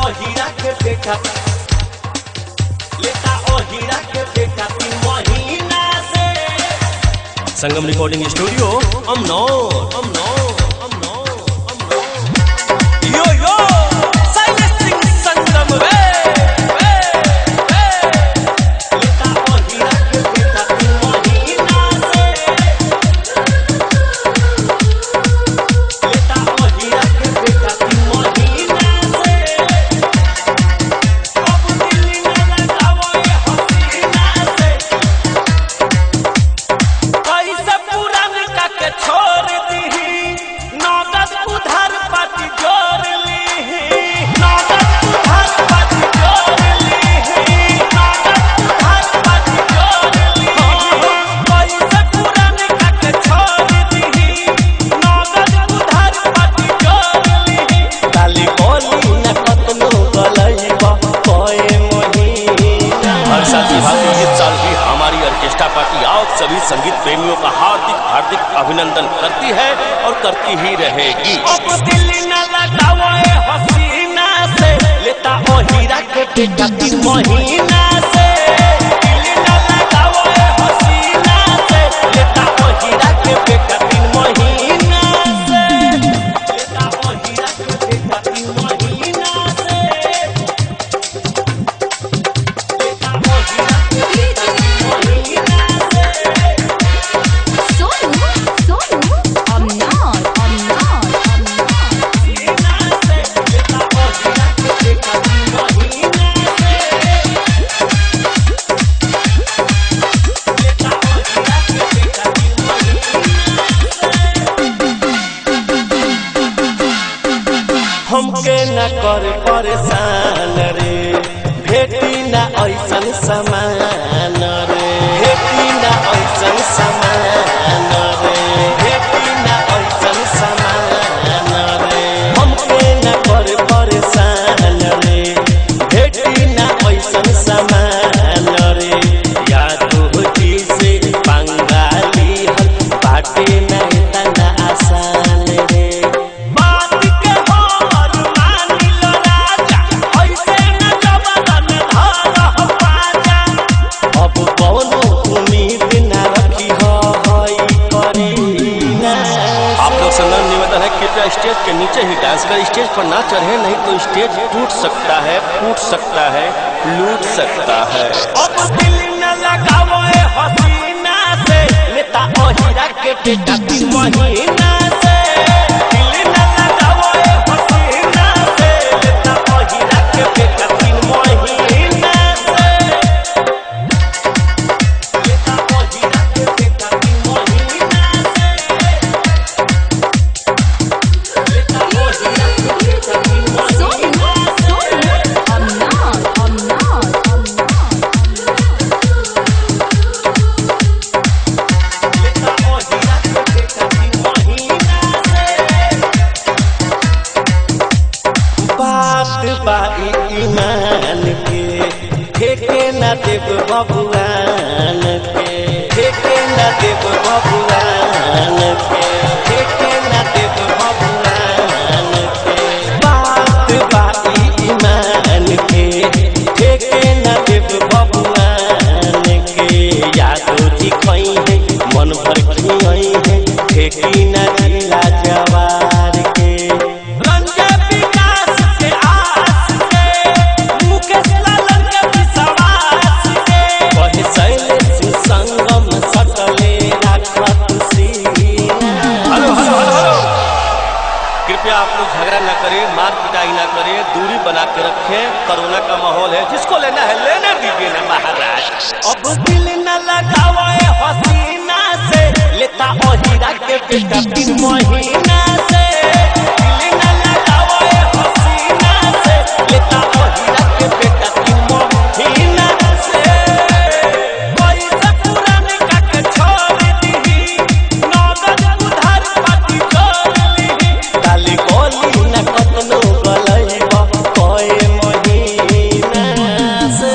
ओ हीरा के बेटा, लेता ओ हीरा के बेटा 3 महीना से। संगम रिकॉर्डिंग स्टूडियो अमनौर। यो यो साइलेंस सिंह संगम वे लेता ओ हीरा के बेटा 3 महीना से। लेता ओ हीरा के बेटा 3 महीना से। अब दिल न लगाओ ये हसीना से। कैसे पुरान का के छोड़ दी, नगद उधार पाती जोड़ ली, नगद उधार पाती जोड़ ली, नगद उधार पाती जोड़ ली। कैसे पुरान का के छोड़ दी, नगद उधार पाती जोड़ ली। डाली बोली न कतनो गलैबा कोई महीना। हर साल की भांति इस साल भी हमारी ऑर्केस्ट्रा पार्टी आप सभी संगीत प्रेमियों का हार्दिक अभिनंदन करती है और करती ही रहेगी। अब दिल न लगाओ ये हसीना से। लेता ओ हीरा के बेटा 3 महीना से। दिल न लगाओ ये हसीना से। लेता ओ हीरा के बेटा 3 महीना से। लेता ओ हीरा के बेटा 3 महीना से। लेता ओ हीरा के बेटा 3 महीना से। हमके न कर परेशान रे, भेटी न ऐसन समान रे, भेटी न ऐसन समान रे, भेटी न ऐसन समान रे। हमके न कर परेशान रे, भेटी न ऐसन समान रे। या तुझी से बंगाली हल बाटे न इतना आसान रे। बात के हमर मान लो राजा, ऐसे न जबरन धर पाजा। अब कौनो उम्मीद न रखी हई करीना। आप लोग से नम्र निवेदन है कृपया स्टेज के नीचे ही डांस कर, स्टेज पर ना चढ़े, नहीं तो स्टेज टूट सकता है, फूट सकता है, लूट सकता है। अब दिल न लगाओ ये हसीना से। लेता ओ हीरा के बेटा 3 महीना से। दिल न लगाओ ये हसीना से। लेता ओ हीरा के बेटा 3 महीना से। लेता ओ हीरा के बेटा 3 महीना से। लेता ओ हीरा के बेटा 3 महीना से। लेता ओ हीरा के बेटा 3 महीना से। बात बा ईमान के, ठेके न देव बबुआन के, ठेके न देव बबुआन के, ठेके न देव बबुआन के। बात बा ईमान के, ठेके न देव बबुआन के। यादो दिखई है मन भर खियई है, ठेकी न जिला जवार के। रंजन विकास के आस के, मुकेश लालन के विश्वास के। कहे शैलेश संगम सकले राखत सीना। हेलो कृपया आप लोग झगड़ा न करें, मार पिटाई न करें, दूरी बना के रखें। कोरोना का माहौल है, जिसको लेना है लेने दीजिए ना महाराज। अब दिल न लगाओ ये हसीना से। लेता ओ हीरा के बेटा 3 महीना से। दिल न लगाओ ये हसीना से। लेता ओ हीरा के बेटा 3 महीना से। कैसे पुरान का के छोड़ दी, नगद उधार पाती जोड़ ली। डाली बोली न कतनो गलैबा कोई महीना से।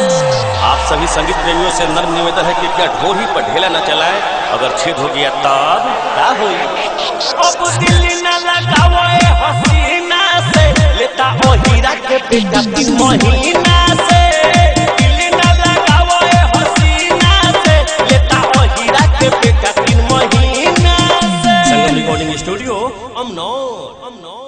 आप सभी संगीत प्रेमियों से नम्र निवेदन है कि कृपया ढोल पर ढेला न चलाएं, अगर छेद हो गया तब क्या हुई। अब दिल न लगाओ ये हसीना से। लेता ओ हीरा के बेटा 3 महीना से दिल न लगाओ ए हसीना से लेता ओहिरा के बेटा 3 महीना से। संगम रिकॉर्डिंग स्टूडियो अमनौर।